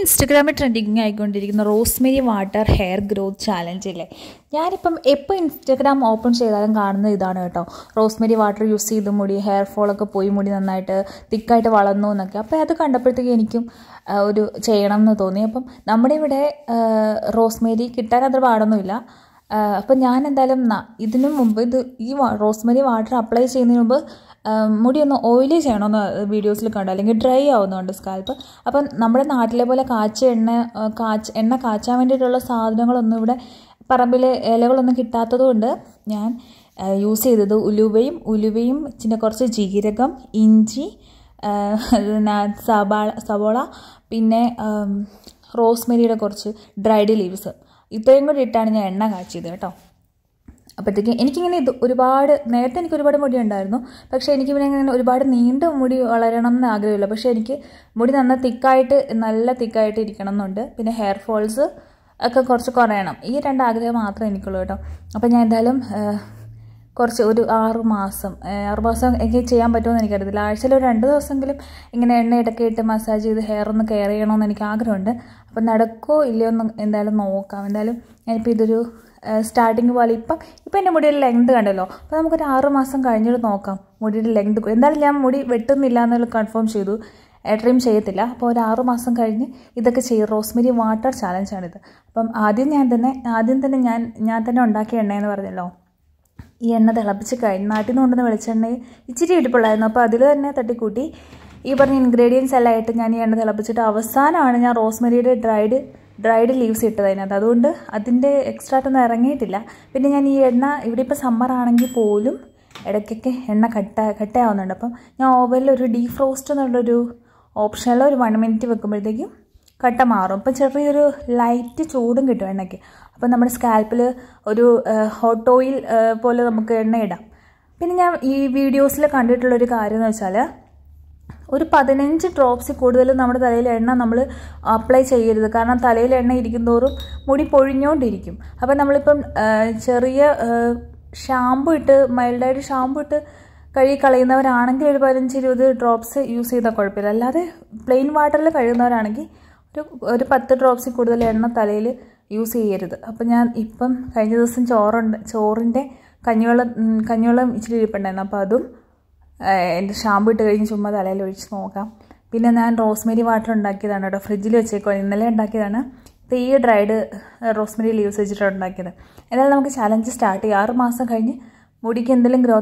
ഇൻസ്റ്റഗ്രാമിൽ ട്രെൻഡിങ് ആയിക്കൊണ്ടിരിക്കുന്ന rosemary water hair growth challenge ഇല്ലേ. ഞാനിപ്പം എപ്പോൾ ഇൻസ്റ്റഗ്രാം ഓപ്പൺ ചെയ്താലും കാണുന്നത് ഇതാണ് കേട്ടോ. റോസ്മേരി വാട്ടർ യൂസ് ചെയ്ത് മുടി ഹെയർ ഫോളൊക്കെ പോയി മുടി നന്നായിട്ട് തിക്കായിട്ട് വളർന്നു എന്നൊക്കെ. അപ്പോൾ അത് കണ്ടപ്പോഴത്തേക്ക് എനിക്കും ഒരു ചെയ്യണം എന്ന് തോന്നി. അപ്പം നമ്മുടെ ഇവിടെ റോസ്മേരി കിട്ടാൻ അത്ര പാടൊന്നുമില്ല. അപ്പം ഞാൻ എന്തായാലും ഇതിനു മുമ്പ് ഈ റോസ്മേരി വാട്ടർ അപ്ലൈ ചെയ്യുന്നതിന് മുമ്പ് മുടി ഒന്ന് ഓയിലി ചെയ്യണമെന്ന് വീഡിയോസിൽ കണ്ടു, അല്ലെങ്കിൽ ഡ്രൈ ആവുന്നുണ്ട് സ്കാൽപ്പ്. അപ്പം നമ്മുടെ നാട്ടിലെ പോലെ എണ്ണ കാച്ചാൻ വേണ്ടിയിട്ടുള്ള സാധനങ്ങളൊന്നും ഇവിടെ പറമ്പിലെ ഇലകളൊന്നും കിട്ടാത്തത് കൊണ്ട് ഞാൻ യൂസ് ചെയ്തത് ഉലുവയും പിന്നെ കുറച്ച് ജീരകം, ഇഞ്ചി, സവോള, പിന്നെ റോസ്മേരിയുടെ കുറച്ച് ഡ്രൈഡ് ലീവ്സ്, ഇത്രയും കൂടി ഇട്ടാണ് ഞാൻ എണ്ണ കാച്ചിയത് കേട്ടോ. അപ്പോഴത്തേക്കും എനിക്കിങ്ങനെ നേരത്തെ എനിക്ക് ഒരുപാട് മുടി ഉണ്ടായിരുന്നു. പക്ഷേ എനിക്ക് പിന്നെ ഇങ്ങനെ ഒരുപാട് നീണ്ട മുടി വളരണം എന്ന് ആഗ്രഹമില്ല. പക്ഷേ എനിക്ക് മുടി നല്ല തിക്കായിട്ട് ഇരിക്കണം എന്നുണ്ട്. പിന്നെ ഹെയർ ഫോൾസ് ഒക്കെ കുറച്ച് കുറയണം. ഈ രണ്ട് ആഗ്രഹം മാത്രമേ എനിക്കുള്ളൂ കേട്ടോ. അപ്പോൾ ഞാൻ എന്തായാലും കുറച്ച് ഒരു 6 മാസം എനിക്ക് ചെയ്യാൻ പറ്റുമെന്ന് എനിക്കറിയത്തില്ല. ആഴ്ചയിൽ ഒരു 2 ദിവസമെങ്കിലും ഇങ്ങനെ എണ്ണ ഇടയ്ക്ക് ഇട്ട് മസാജ് ചെയ്ത് ഹെയർ ഒന്ന് കെയർ ചെയ്യണമെന്ന് എനിക്ക് ആഗ്രഹമുണ്ട്. അപ്പം നടക്കുമോ ഇല്ലയോ എന്ന് എന്തായാലും നോക്കാം. എന്തായാലും ഞാനിപ്പോൾ ഇതൊരു സ്റ്റാർട്ടിങ് പോലെ ഇപ്പം എൻ്റെ മുടിയുടെ ലെങ്ത് കണ്ടല്ലോ. അപ്പോൾ നമുക്കൊരു 6 മാസം കഴിഞ്ഞിട്ട് നോക്കാം മുടിയുടെ ലെങ്ത്. എന്തായാലും ഞാൻ മുടി വെട്ടുന്നില്ല എന്നുള്ള കൺഫേം ചെയ്തു, ട്രിം ചെയ്യത്തില്ല. അപ്പോൾ ഒരു 6 മാസം കഴിഞ്ഞ് ഇതൊക്കെ ചെയ്യും. റോസ്മേരി വാട്ടർ ചാലഞ്ചാണിത്. അപ്പം ആദ്യം തന്നെ ഞാൻ തന്നെ ഉണ്ടാക്കിയ എണ്ണയെന്ന് പറഞ്ഞല്ലോ. ഈ എണ്ണ തിളപ്പിച്ച് കഴിഞ്ഞ് നാട്ടിൽ നിന്ന് കൊണ്ടുവന്ന വെളിച്ചെണ്ണ ഇച്ചിരി ഇരിപ്പുള്ളായിരുന്നു. അപ്പോൾ അതിൽ തന്നെ തട്ടിക്കൂട്ടി ഈ പറഞ്ഞ ഇൻഗ്രീഡിയൻസ് എല്ലാം ആയിട്ട് ഞാൻ ഈ എണ്ണ തിളപ്പിച്ചിട്ട് അവസാനമാണ് ഞാൻ റോസ്മേരിയുടെ ഡ്രൈഡ് ലീവ്സ് ഇട്ടത് അതിനകത്ത്. അതുകൊണ്ട് അതിൻ്റെ എക്സ്ട്രാറ്റൊന്നും ഇറങ്ങിയിട്ടില്ല. പിന്നെ ഞാൻ ഈ എണ്ണ ഇവിടെ ഇപ്പോൾ സമ്മർ ആണെങ്കിൽ പോലും ഇടയ്ക്കൊക്കെ എണ്ണ കട്ടയാവുന്നുണ്ട്. അപ്പം ഞാൻ ഓവനിൽ ഒരു ഡീഫ്രോസ്റ്റ് എന്നുള്ളൊരു ഓപ്ഷനിൽ ഒരു 1 മിനിറ്റ് വെക്കുമ്പോഴത്തേക്കും കട്ട മാറും. അപ്പം ചെറിയൊരു ലൈറ്റ് ചൂടും കിട്ടും എണ്ണയ്ക്ക്. അപ്പം നമ്മുടെ സ്കാൽപ്പിൽ ഒരു ഹോട്ട് ഓയിൽ പോലെ നമുക്ക് എണ്ണ ഇടാം. പിന്നെ ഞാൻ ഈ വീഡിയോസിൽ കണ്ടിട്ടുള്ളൊരു കാര്യം എന്ന് വെച്ചാൽ ഒരു 15 ഡ്രോപ്സിൽ കൂടുതൽ നമ്മുടെ തലയിൽ എണ്ണ നമ്മൾ അപ്ലൈ ചെയ്യരുത്. കാരണം തലയിൽ എണ്ണ ഇരിക്കും തോറും മുടി പൊഴിഞ്ഞുകൊണ്ടിരിക്കും. അപ്പം നമ്മളിപ്പം ചെറിയ മൈൽഡായിട്ട് ഷാമ്പു ഇട്ട് കഴുകി കളയുന്നവരാണെങ്കിൽ ഒരു 15-20 ഡ്രോപ്സ് യൂസ് ചെയ്താൽ കുഴപ്പമില്ല. അല്ലാതെ പ്ലെയിൻ വാട്ടറിൽ കഴുകുന്നവരാണെങ്കിൽ ഒരു 10 ഡ്രോപ്സിൽ കൂടുതൽ എണ്ണ തലയിൽ യൂസ് ചെയ്യരുത്. അപ്പം ഞാൻ ഇപ്പം കഴിഞ്ഞ ദിവസം ചോറിൻ്റെ കഞ്ഞിവെള്ളം ഇച്ചിരി ഇരിപ്പുണ്ടായിരുന്നു. അപ്പോൾ അതും എൻ്റെ ഷാമ്പു ഇട്ട് കഴിഞ്ഞ് ചുമ്മാ തലയിൽ ഒഴിച്ച് നോക്കാം. പിന്നെ ഞാൻ റോസ്മേരി വാട്ടർ ഉണ്ടാക്കിയതാണ് കേട്ടോ, ഫ്രിഡ്ജിൽ വെച്ചേക്കോ. ഇന്നലെ ഉണ്ടാക്കിയതാണ്. ഈ ഡ്രൈഡ് റോസ്മേരി ലീവ്സ് വെച്ചിട്ടാണ് ഉണ്ടാക്കിയത്. എന്നാലും നമുക്ക് ചാലഞ്ച് സ്റ്റാർട്ട് ചെയ്യാം. 6 മാസം കഴിഞ്ഞ് മുടിക്ക് എന്തെങ്കിലും ഗ്രോത്ത്